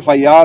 FIR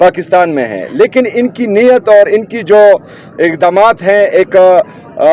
Pakistan میں ہیں، لیکن ان کی نیت اور ان کی جو اقدامات ہیں ایک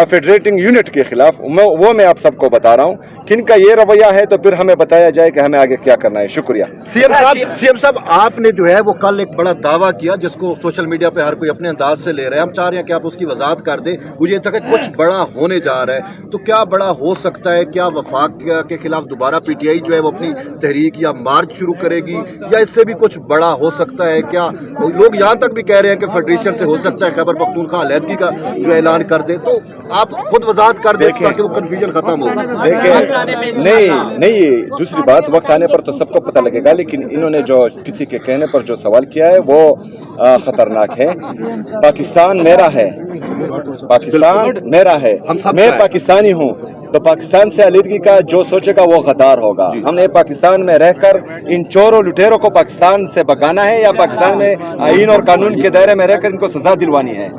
فیڈریٹنگ یونٹ کے خلاف، وہ میں آپ سب کو بتا رہا ہوں کن کا یہ رویہ ہے، تو پھر ہمیں بتایا جائے کہ ہمیں آگے کیا کرنا ہے. شکریہ. سی ایم صاحب آپ نے جو ہے وہ کل ایک بڑا دعویٰ کیا جس کو سوشل میڈیا پہ ہر کوئی اپنے انداز سے لے رہے ہیں. ہم چاہ رہے ہیں کہ آپ اس کی وضاحت کر دیں. مجھے تک کچھ بڑا ہونے جا رہا ہے، تو کیا بڑا ہو سکتا ہے؟ کیا وفاق کے خلاف دوبارہ پی ٹی آئی جو ہے وہ اپنی تحریک یا مارچ شروع کرے گی، یا اس سے بھی کچھ بڑا ہو سکتا ہے؟ کیا لوگ یہاں تک بھی کہہ رہے ہیں کہ فیڈریشن سے ہو سکتا ہے خیبر پختونخوا علیحدگی کا جو اعلان کر دیں؟ تو آپ خود وضاحت کر دیں تاکہ وہ کنفیوژن ختم ہو. دیکھیں نہیں دوسری بات وقت آنے پر تو سب کو پتہ لگے گا، لیکن انہوں نے جو کسی کے کہنے پر جو سوال کیا ہے وہ خطرناک ہے. پاکستان میرا ہے، پاکستان میرا ہے، میں پاکستانی ہوں، تو پاکستان سے علیحدگی کا جو سوچے گا وہ غدار ہوگا. ہم نے پاکستان میں رہ کر ان چوروں لٹیروں کو پاکستان سے بھگانا ہے، یا پاکستان میں آئین اور قانون کے دائرے میں رہ کر ان کو سزا دلوانی ہے؟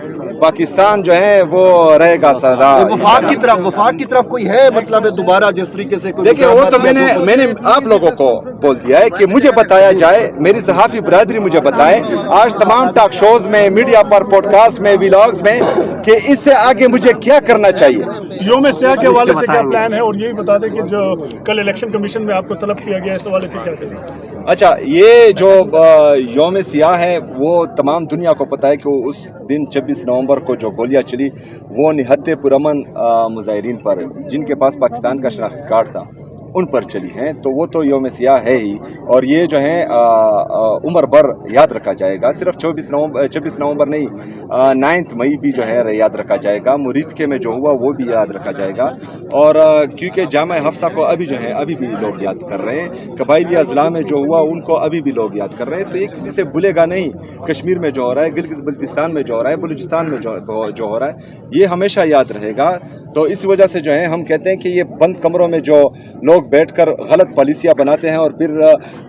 پاکستان جو ہے وہ رہے گا سزا. وفاق کی طرف کوئی ہے مطلب دوبارہ جس طریقے سے؟ دیکھیں وہ تو میں نے آپ لوگوں کو بول دیا ہے کہ مجھے بتایا جائے، میری صحافی برادری مجھے بتائے آج تمام ٹاک شوز میں، میڈیا پر، پوڈ کاسٹ میں، ویلاگز میں، کہ اس سے آگے مجھے کیا کرنا چاہیے. یوم سیاہ کے حوالے سے کیا پلان ہے؟ اور یہی بتا دیں کہ جو کل الیکشن کمیشن میں آپ کو طلب کیا گیا ہے، اس حوالے سے کیا کریں؟ اچھا، یہ جو یوم سیاہ ہے وہ تمام دنیا کو پتہ ہے کہ اس دن 26 نومبر کو جو گولیاں چلی وہ نہت پرامن مظاہرین پر، جن کے پاس پاکستان کا شناختی کارڈ تھا، ان پر چلی ہیں. تو وہ تو یوم سیاہ ہے ہی، اور یہ جو ہے عمر بھر یاد رکھا جائے گا. صرف 26 نومبر نہیں، 9 مئی بھی جو ہے یاد رکھا جائے گا. مریدکے میں جو ہوا وہ بھی یاد رکھا جائے گا. اور کیونکہ جامع حفصہ کو ابھی بھی لوگ یاد کر رہے ہیں، قبائلی اضلاع میں جو ہوا ان کو ابھی بھی لوگ یاد کر رہے ہیں. تو یہ کسی سے بھولے گا نہیں. کشمیر میں جو ہو رہا ہے، گلگت بلتستان میں جو ہو رہا ہے، بلوچستان میں جو ہو رہا ہے، یہ ہمیشہ یاد رہے گا. تو اس وجہ سے جو ہے ہم کہتے ہیں کہ یہ بند کمروں میں جو لوگ بیٹھ کر غلط پالیسیاں بناتے ہیں اور پھر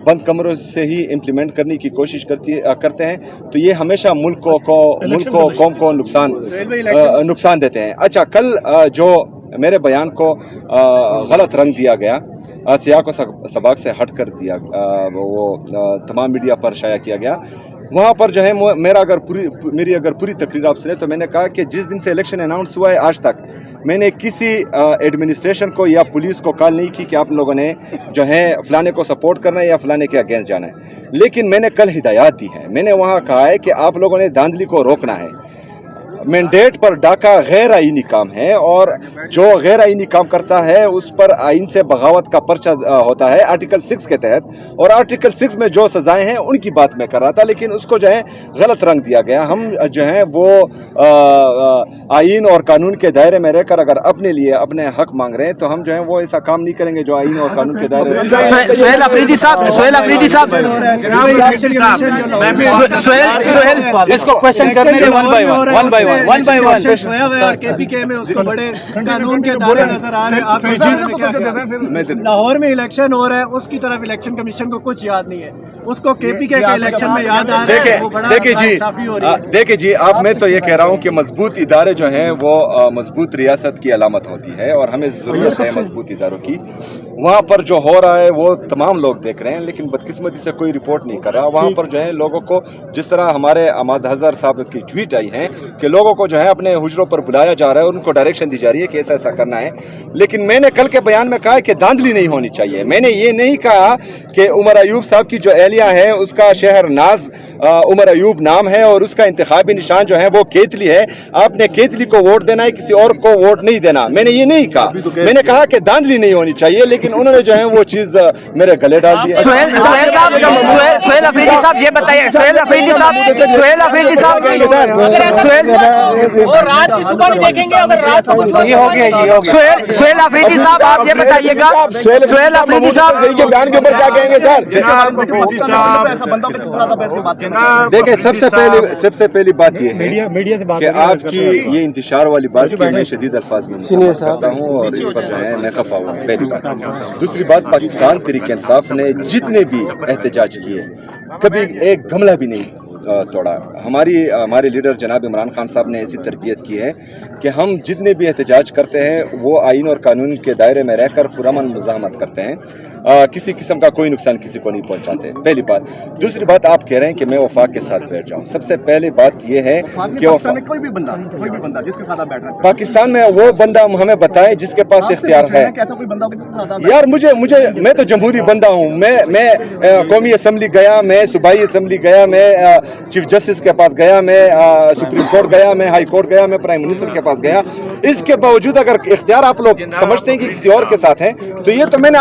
بند کمروں سے ہی امپلیمنٹ کرنے کی کوشش کرتے ہیں، تو یہ ہمیشہ ملک کو قوم کو نقصان دیتے ہیں. اچھا، کل جو میرے بیان کو غلط رنگ دیا گیا، سیاق و سباق سے ہٹ کر دیا، وہ تمام میڈیا پر شائع کیا گیا، وہاں پر جو ہے میری اگر پوری تقریر آپ سنیں تو میں نے کہا کہ جس دن سے الیکشن اناؤنس ہوا ہے آج تک میں نے کسی ایڈمنسٹریشن کو یا پولیس کو کال نہیں کی کہ آپ لوگوں نے جو ہے فلانے کو سپورٹ کرنا ہے یا فلانے کے اگینسٹ جانا ہے. لیکن میں نے کل ہدایات دی ہیں. میں نے وہاں کہا ہے کہ آپ لوگوں نے دھاندلی کو روکنا ہے. مینڈیٹ پر ڈاکہ غیر آئینی کام ہے، اور جو غیر آئینی کام کرتا ہے اس پر آئین سے بغاوت کا پرچہ ہوتا ہے آرٹیکل 6 کے تحت. اور آرٹیکل 6 میں جو سزائیں ہیں ان کی بات میں کر رہا تھا، لیکن اس کو جو ہے غلط رنگ دیا گیا. ہم جو ہے وہ آئین اور قانون کے دائرے میں رہ کر اگر اپنے لیے اپنے حق مانگ رہے ہیں تو ہم جو ہے وہ ایسا کام نہیں کریں گے جو آئین اور قانون کے دائرے میں. سہیل افریدی صاحب اس کو کوشچن کرنے کے ون بائی ون کے پی کے میں اس کو بڑے قانون کے دائرے نظر آ رہے ہیں. لاہور میں الیکشن ہو رہا ہے، اس کی طرف الیکشن کمیشن کو کچھ یاد نہیں ہے، اس کو کے پی کے الیکشن میں یاد آ رہا ہے. دیکھیں جی، اب میں تو یہ کہہ رہا ہوں کہ مضبوط ادارے جو ہیں وہ مضبوط ریاست کی علامت ہوتی ہے، اور ہمیں ضرورت ہے مضبوط اداروں کی. وہاں پر جو ہو رہا ہے وہ تمام لوگ دیکھ رہے ہیں، لیکن بدقسمتی سے کوئی رپورٹ نہیں کر رہا. وہاں پر جو ہے لوگوں کو، جس طرح ہمارے احمد ہزار صاحب کی ٹویٹ آئی ہیں کہ لوگوں کو جو ہے اپنے حجروں پر بلایا جا رہا ہے اور ان کو ڈائریکشن دی جا رہی ہے کہ ایسا کرنا ہے. لیکن میں نے کل کے بیان میں کہا کہ دھاندلی نہیں ہونی چاہیے. میں نے یہ نہیں کہا کہ عمر ایوب صاحب کی جو اہلیہ ہے اس کا شہر ناز عمر ایوب نام ہے اور اس کا انتخابی نشان جو ہے وہ کیتلی ہے. آپ نے کیتلی کو ووٹ دینا ہے، کسی اور کو ووٹ نہیں دینا. میں نے یہ نہیں کہا. میں نے کہا کہ دھاندلی نہیں ہونی چاہیے، لیکن انہوں نے جو ہے وہ چیز میرے گلے ڈال دی. سہیل افریدی صاحب یہ بتائیے، سہیل افریدی صاحب آپ یہ بتائیے گا، سہیل افریدی صاحب کے بیان کے اوپر کیا کہیں گے سر؟ دیکھیں، سب سے پہلی بات یہ ہے کہ آپ کی یہ انتشار والی بات کی میں شدید الفاظ میں کرتا ہوں اور اس پر جو ہے میں خفا ہوں. پہلی بات. دوسری بات، پاکستان تحریک انصاف نے جتنے بھی احتجاج کیے کبھی ایک گملہ بھی نہیں توڑا. ہمارے لیڈر جناب عمران خان صاحب نے ایسی تربیت کی ہے کہ ہم جتنے بھی احتجاج کرتے ہیں وہ آئین اور قانون کے دائرے میں رہ کر پرامن مزاحمت کرتے ہیں. کسی قسم کا کوئی نقصان کسی کو نہیں پہنچاتے. پہلی بات. دوسری بات, آپ کہہ رہے ہیں کہ میں وفاق کے ساتھ بیٹھ جاؤں. سب سے پہلی بات یہ ہے کہ کوئی بھی بندہ جس کے ساتھ آپ بیٹھ رہے ہیں پاکستان میں وہ بندہ ہمیں بتائے جس کے پاس اختیار ہے. ایسا کوئی بندہ جس کے ساتھ آپ یار میں تو جمہوری بندہ ہوں. میں قومی اسمبلی گیا, میں صوبائی اسمبلی گیا, میں چیف جسٹس کے پاس گیا, میں سپریم کورٹ گیا, میں ہائی کورٹ گیا, میں پرائم منسٹر کے پاس گیا. اس کے باوجود اگر اختیار آپ لوگ سمجھتے ہیں کہ کسی اور کے ساتھ ہے تو یہ تو میں نے